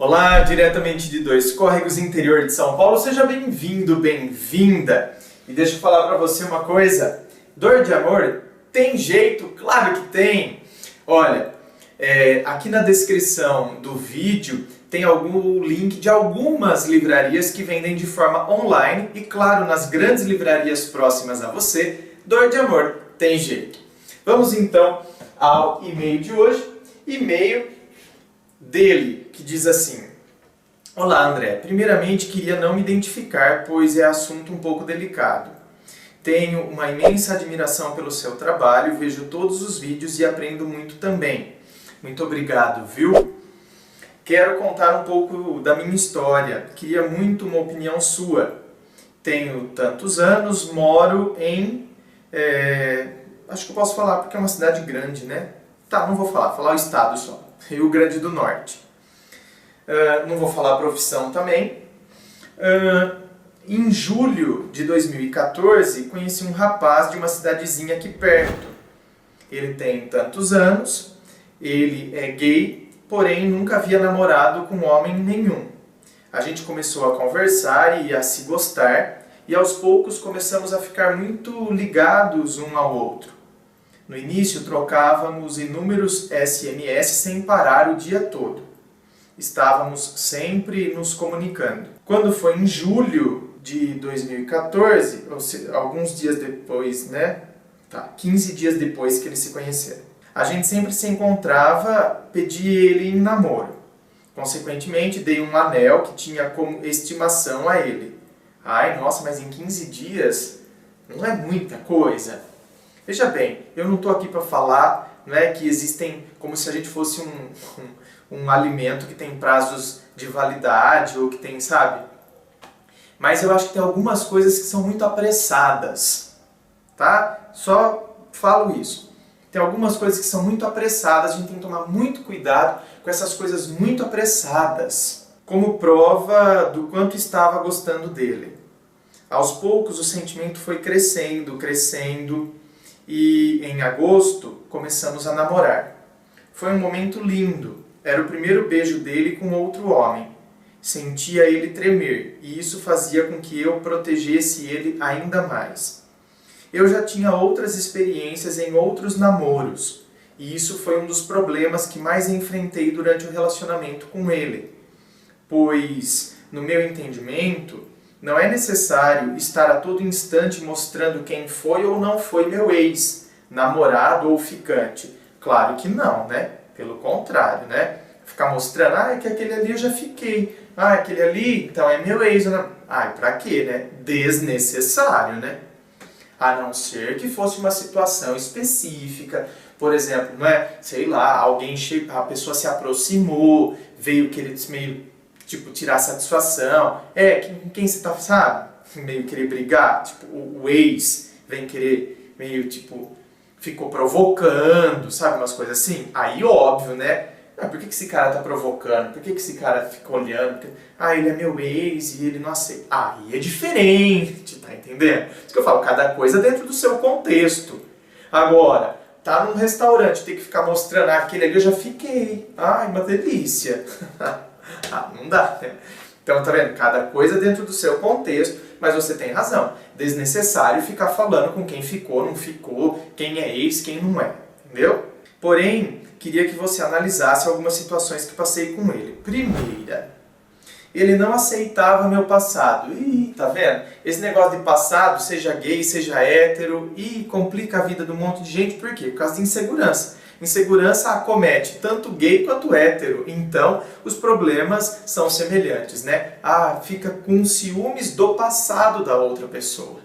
Olá, diretamente de Dois Córregos, interior de São Paulo. Seja bem-vindo, bem-vinda. E deixa eu falar pra você uma coisa. Dor de amor tem jeito? Claro que tem. Olha, aqui na descrição do vídeo tem algum link de algumas livrarias que vendem de forma online. E claro, nas grandes livrarias próximas a você, dor de amor tem jeito. Vamos então ao e-mail de hoje. E-mail dele, que diz assim: Olá André, primeiramente queria não me identificar, pois é assunto um pouco delicado. Tenho uma imensa admiração pelo seu trabalho, vejo todos os vídeos e aprendo muito também. Muito obrigado, viu? Quero contar um pouco da minha história, queria muito uma opinião sua. Tenho tantos anos, moro em... acho que eu posso falar porque é uma cidade grande, né? Tá, não vou falar o estado só. Rio Grande do Norte. Não vou falar a profissão também. Em julho de 2014, conheci um rapaz de uma cidadezinha aqui perto. Ele tem tantos anos, ele é gay, porém nunca havia namorado com homem nenhum. A gente começou a conversar e a se gostar, e aos poucos começamos a ficar muito ligados um ao outro. No início trocávamos inúmeros SMS sem parar o dia todo. Estávamos sempre nos comunicando. Quando foi em julho de 2014, ou seja, alguns dias depois, 15 dias depois que eles se conheceram, a gente sempre se encontrava, pedi ele em namoro. Consequentemente, dei um anel que tinha como estimação a ele. Ai, nossa, mas em 15 dias não é muita coisa. Veja bem, eu não estou aqui para falar que existem, como se a gente fosse um alimento que tem prazos de validade ou que tem, sabe? Mas eu acho que tem algumas coisas que são muito apressadas, tá? Só falo isso. Tem algumas coisas que são muito apressadas, a gente tem que tomar muito cuidado com essas coisas muito apressadas, como prova do quanto estava gostando dele. Aos poucos o sentimento foi crescendo, e em agosto começamos a namorar. Foi um momento lindo. Era o primeiro beijo dele com outro homem. Sentia ele tremer e isso fazia com que eu protegesse ele ainda mais. Eu já tinha outras experiências em outros namoros e isso foi um dos problemas que mais enfrentei durante o relacionamento com ele. Pois, no meu entendimento, não é necessário estar a todo instante mostrando quem foi ou não foi meu ex, namorado ou ficante. Claro que não, né? Pelo contrário, né? Ficar mostrando, é que aquele ali eu já fiquei. Aquele ali, então é meu ex. Pra quê, né? Desnecessário, né? A não ser que fosse uma situação específica. Por exemplo, sei lá, a pessoa se aproximou, veio querer meio... tirar satisfação, com quem você tá, sabe? Meio querer brigar, o ex vem querer, meio ficou provocando, sabe? Umas coisas assim. Aí, óbvio, né? Por que esse cara tá provocando? Por que esse cara fica olhando? Ele é meu ex e ele não aceita. Aí é diferente, tá entendendo? Isso que eu falo, cada coisa dentro do seu contexto. Agora, tá num restaurante, tem que ficar mostrando, aquele ali eu já fiquei. Uma delícia. Não dá, né? Então, tá vendo? Cada coisa dentro do seu contexto, mas você tem razão. Desnecessário ficar falando com quem ficou, não ficou, quem é ex, quem não é. Entendeu? Porém, queria que você analisasse algumas situações que passei com ele. Primeira, ele não aceitava meu passado. Tá vendo? Esse negócio de passado, seja gay, seja hétero, complica a vida de um monte de gente. Por quê? Por causa de insegurança. Insegurança acomete tanto gay quanto hétero, então os problemas são semelhantes, né? Fica com ciúmes do passado da outra pessoa.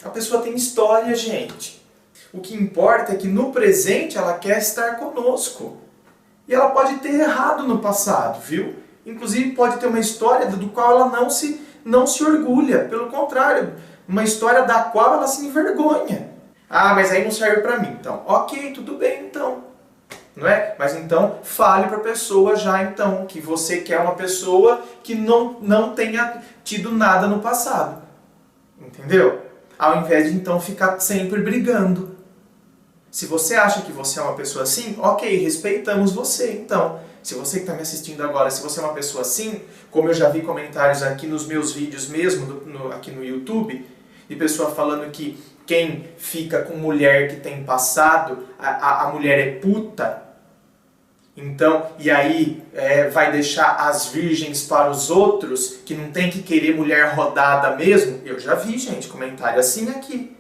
A pessoa tem história, gente. O que importa é que no presente ela quer estar conosco. E ela pode ter errado no passado, viu? Inclusive pode ter uma história do qual ela não se orgulha. Pelo contrário, uma história da qual ela se envergonha. Mas aí não serve pra mim. Então, ok, tudo bem então. Não é? Mas então, fale pra pessoa já então, que você quer uma pessoa que não tenha tido nada no passado. Entendeu? Ao invés de então ficar sempre brigando. Se você acha que você é uma pessoa assim, ok, respeitamos você então. se você que está me assistindo agora, se você é uma pessoa assim, como eu já vi comentários aqui nos meus vídeos mesmo, aqui no YouTube, de pessoa falando que quem fica com mulher que tem passado, a mulher é puta, então, e aí vai deixar as virgens para os outros, que não tem que querer mulher rodada mesmo. Eu já vi, gente, comentário assim aqui.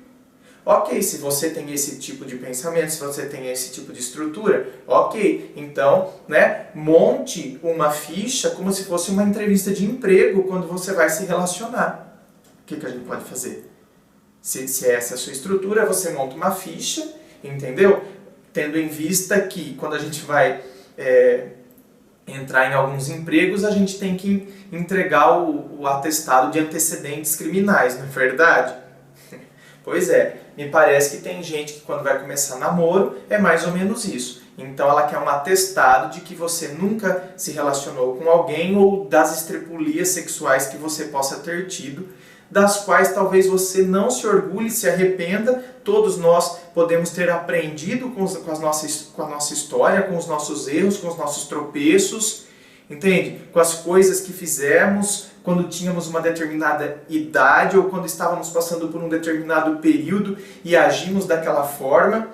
Ok, se você tem esse tipo de pensamento, se você tem esse tipo de estrutura, ok. Então, né, monte uma ficha como se fosse uma entrevista de emprego quando você vai se relacionar. O que a gente pode fazer? Se essa é a sua estrutura, você monta uma ficha, entendeu? Tendo em vista que quando a gente vai entrar em alguns empregos, a gente tem que entregar o atestado de antecedentes criminais, não é verdade? Pois é, me parece que tem gente que quando vai começar namoro é mais ou menos isso. Então ela quer um atestado de que você nunca se relacionou com alguém ou das estrepulias sexuais que você possa ter tido, das quais talvez você não se orgulhe, se arrependa. Todos nós podemos ter aprendido com a nossa história, com os nossos erros, com os nossos tropeços, entende? Com as coisas que fizemos quando tínhamos uma determinada idade ou quando estávamos passando por um determinado período e agimos daquela forma.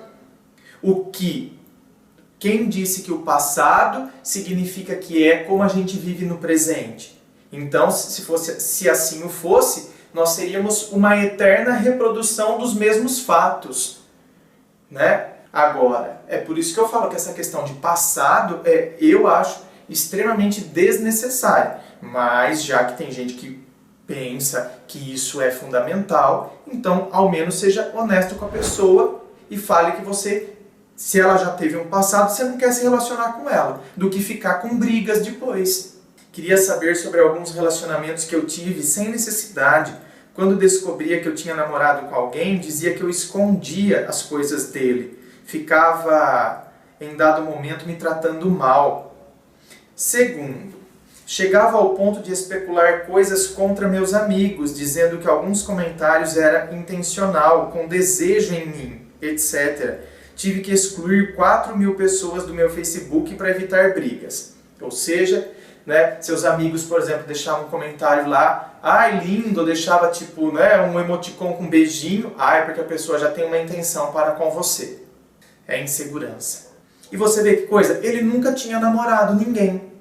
Quem disse que o passado significa que é como a gente vive no presente? Então, se assim o fosse, nós seríamos uma eterna reprodução dos mesmos fatos, né? Agora, é por isso que eu falo que essa questão de passado, eu acho extremamente desnecessária. Mas já que tem gente que pensa que isso é fundamental, então ao menos seja honesto com a pessoa e fale que você, se ela já teve um passado, você não quer se relacionar com ela, do que ficar com brigas depois. Queria saber sobre alguns relacionamentos que eu tive sem necessidade. Quando descobria que eu tinha namorado com alguém, dizia que eu escondia as coisas dele. Ficava, em dado momento, me tratando mal. Segundo, chegava ao ponto de especular coisas contra meus amigos, dizendo que alguns comentários eram intencional, com desejo em mim, etc. Tive que excluir 4.000 pessoas do meu Facebook para evitar brigas. Ou seja, né, seus amigos, por exemplo, deixavam um comentário lá, ai, lindo, deixava tipo, né, um emoticon com um beijinho, ai, porque a pessoa já tem uma intenção para com você. É insegurança. E você vê que coisa? Ele nunca tinha namorado ninguém.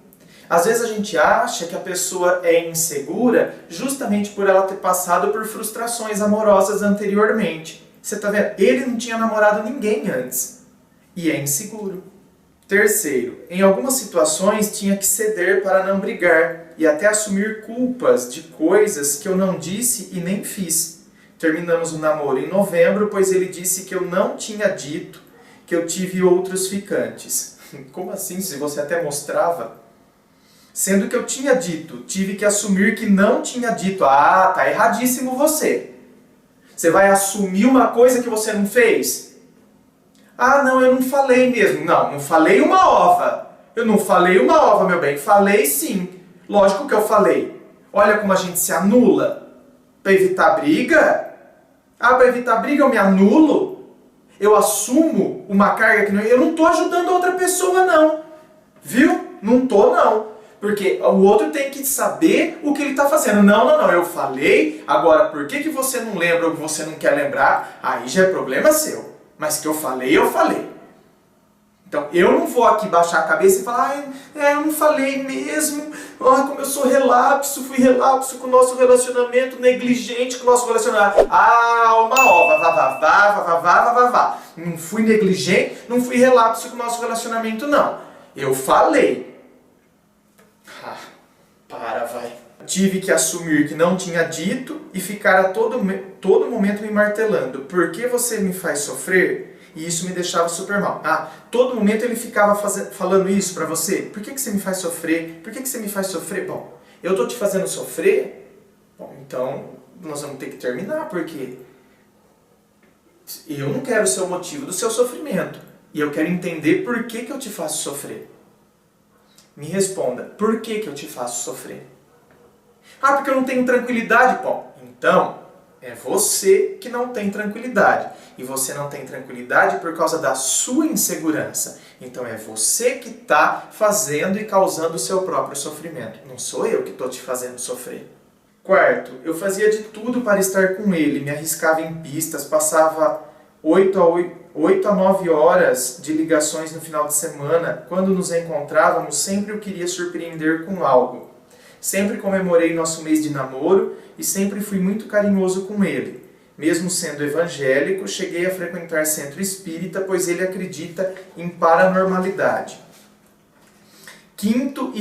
Às vezes a gente acha que a pessoa é insegura justamente por ela ter passado por frustrações amorosas anteriormente. Você tá vendo? Ele não tinha namorado ninguém antes. E é inseguro. Terceiro, em algumas situações tinha que ceder para não brigar e até assumir culpas de coisas que eu não disse e nem fiz. Terminamos o namoro em novembro, pois ele disse que eu não tinha dito que eu tive outros ficantes. Como assim? Se você até mostrava? Sendo que eu tinha dito, tive que assumir que não tinha dito. Ah, tá erradíssimo você. Você vai assumir uma coisa que você não fez? Ah, não, eu não falei mesmo. Não falei uma ova. Eu não falei uma ova, meu bem. Falei sim. Lógico que eu falei. Olha como a gente se anula. Para evitar briga? Ah, para evitar briga eu me anulo? Eu assumo uma carga que não... Eu não estou ajudando a outra pessoa, não. Viu? Não estou, não. Porque o outro tem que saber o que ele está fazendo. Não, eu falei. Agora, por que você não lembra ou você não quer lembrar? Aí já é problema seu. Mas que eu falei, eu falei. Então, eu não vou aqui baixar a cabeça e falar, eu não falei mesmo, como eu sou relapso, fui relapso com o nosso relacionamento, negligente com o nosso relacionamento. Ah, uma ó, vá. Não fui negligente, não fui relapso com o nosso relacionamento, não. Eu falei. Vai. Tive que assumir que não tinha dito e ficar a todo momento me martelando. Por que você me faz sofrer? E isso me deixava super mal. Todo momento ele ficava falando isso pra você. Por que você me faz sofrer? Por que você me faz sofrer? Bom, eu tô te fazendo sofrer? Bom, então nós vamos ter que terminar, porque eu não quero ser o motivo do seu sofrimento. E eu quero entender por que eu te faço sofrer. Me responda, por que eu te faço sofrer? Porque eu não tenho tranquilidade. Bom, então, É você que não tem tranquilidade. E você não tem tranquilidade por causa da sua insegurança. Então é você que está fazendo e causando o seu próprio sofrimento. Não sou eu que estou te fazendo sofrer. Quarto, eu fazia de tudo para estar com ele. Me arriscava em pistas, passava 8 a 9 horas de ligações no final de semana. Quando nos encontrávamos, sempre eu queria surpreender com algo. Sempre comemorei nosso mês de namoro e sempre fui muito carinhoso com ele. Mesmo sendo evangélico, cheguei a frequentar centro espírita, pois ele acredita em paranormalidade. Quinto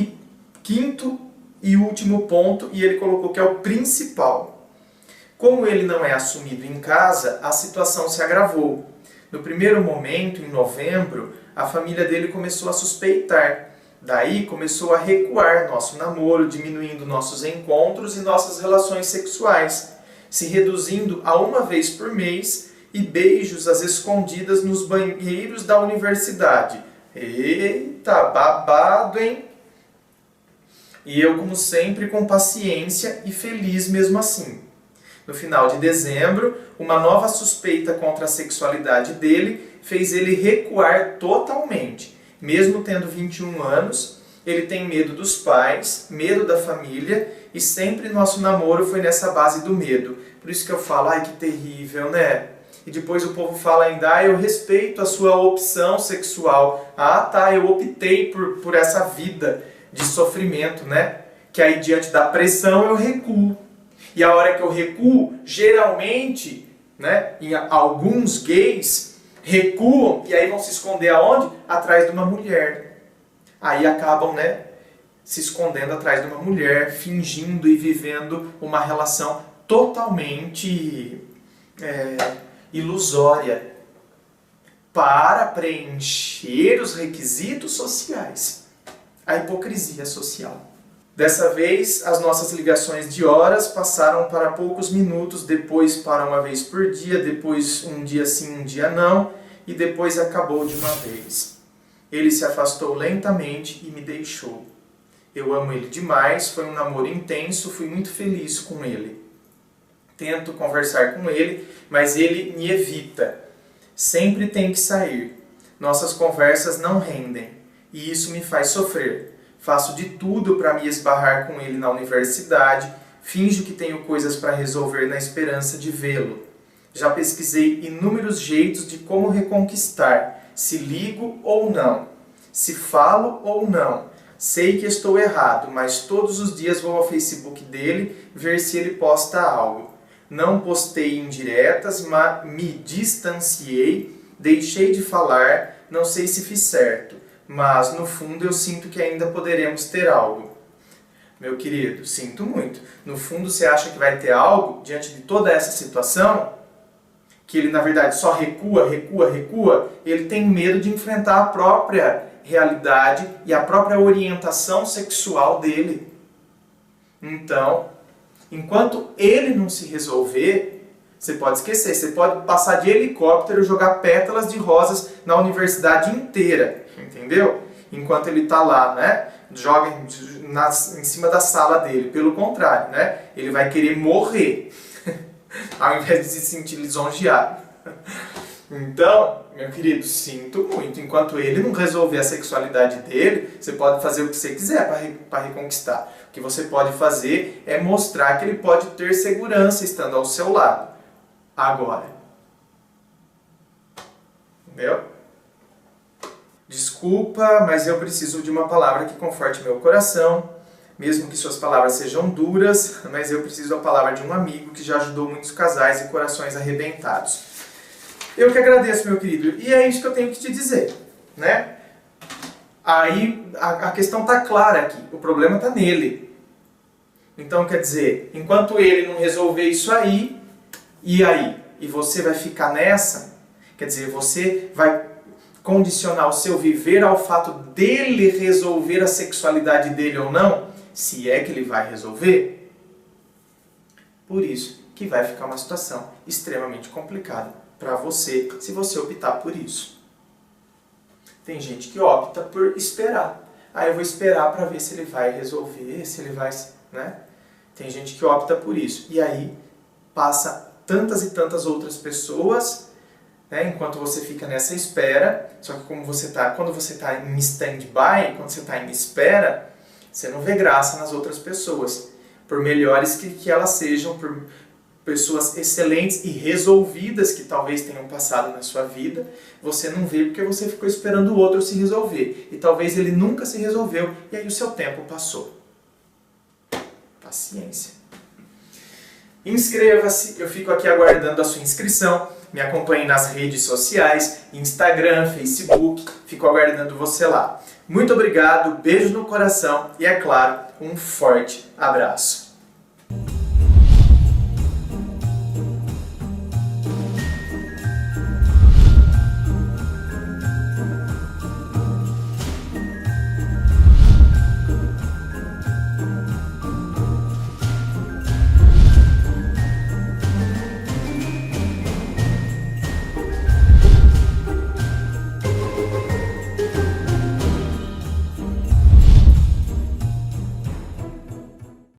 e último ponto, e ele colocou que é o principal. Como ele não é assumido em casa, a situação se agravou. No primeiro momento, em novembro, a família dele começou a suspeitar. Daí começou a recuar nosso namoro, diminuindo nossos encontros e nossas relações sexuais, se reduzindo a uma vez por mês e beijos às escondidas nos banheiros da universidade. Eita, babado, hein? E eu, como sempre, com paciência e feliz mesmo assim. No final de dezembro, uma nova suspeita contra a sexualidade dele fez ele recuar totalmente. Mesmo tendo 21 anos, ele tem medo dos pais, medo da família, e sempre nosso namoro foi nessa base do medo. Por isso que eu falo, ai que terrível, né? E depois o povo fala ainda, eu respeito a sua opção sexual. Ah tá, eu optei por essa vida de sofrimento, né? Que aí diante da pressão eu recuo. E a hora que eu recuo, geralmente, né, em alguns gays recuam e aí vão se esconder aonde? Atrás de uma mulher. Aí acabam, né, se escondendo atrás de uma mulher, fingindo e vivendo uma relação totalmente ilusória para preencher os requisitos sociais. A hipocrisia social. Dessa vez, as nossas ligações de horas passaram para poucos minutos, depois para uma vez por dia, depois um dia sim, um dia não, e depois acabou de uma vez. Ele se afastou lentamente e me deixou. Eu amo ele demais, foi um namoro intenso, fui muito feliz com ele. Tento conversar com ele, mas ele me evita. Sempre tem que sair. Nossas conversas não rendem, e isso me faz sofrer. Faço de tudo para me esbarrar com ele na universidade, finjo que tenho coisas para resolver na esperança de vê-lo. Já pesquisei inúmeros jeitos de como reconquistar, se ligo ou não, se falo ou não. Sei que estou errado, mas todos os dias vou ao Facebook dele ver se ele posta algo. Não postei indiretas, mas me distanciei, deixei de falar, não sei se fiz certo. Mas, no fundo, eu sinto que ainda poderemos ter algo. Meu querido, sinto muito. No fundo, você acha que vai ter algo diante de toda essa situação? Que ele, na verdade, só recua. Ele tem medo de enfrentar a própria realidade e a própria orientação sexual dele. Então, enquanto ele não se resolver, você pode esquecer. Você pode passar de helicóptero e jogar pétalas de rosas na universidade inteira. Entendeu? Enquanto ele está lá, né? Joga em cima da sala dele. Pelo contrário, né? Ele vai querer morrer. Ao invés de se sentir lisonjeado. Então, meu querido, sinto muito. Enquanto ele não resolver a sexualidade dele, você pode fazer o que você quiser para reconquistar. O que você pode fazer é mostrar que ele pode ter segurança estando ao seu lado. Agora. Entendeu? Desculpa, mas eu preciso de uma palavra que conforte meu coração, mesmo que suas palavras sejam duras, mas eu preciso da palavra de um amigo que já ajudou muitos casais e corações arrebentados. Eu que agradeço, meu querido, e é isso que eu tenho que te dizer, né? Aí a questão está clara aqui, o problema está nele. Então, quer dizer, enquanto ele não resolver isso aí, e aí? E você vai ficar nessa? Quer dizer, você vai condicionar o seu viver ao fato dele resolver a sexualidade dele ou não, se é que ele vai resolver. Por isso que vai ficar uma situação extremamente complicada para você, se você optar por isso. Tem gente que opta por esperar. Eu vou esperar para ver se ele vai resolver, se ele vai, né? Tem gente que opta por isso. E aí passa tantas e tantas outras pessoas, né, enquanto você fica nessa espera. Só que quando você está em stand-by, quando você está em espera, você não vê graça nas outras pessoas. Por melhores que elas sejam, por pessoas excelentes e resolvidas que talvez tenham passado na sua vida, você não vê porque você ficou esperando o outro se resolver. E talvez ele nunca se resolveu e aí o seu tempo passou. Paciência. Inscreva-se, eu fico aqui aguardando a sua inscrição. Me acompanhe nas redes sociais, Instagram, Facebook, fico aguardando você lá. Muito obrigado, beijo no coração e, é claro, um forte abraço.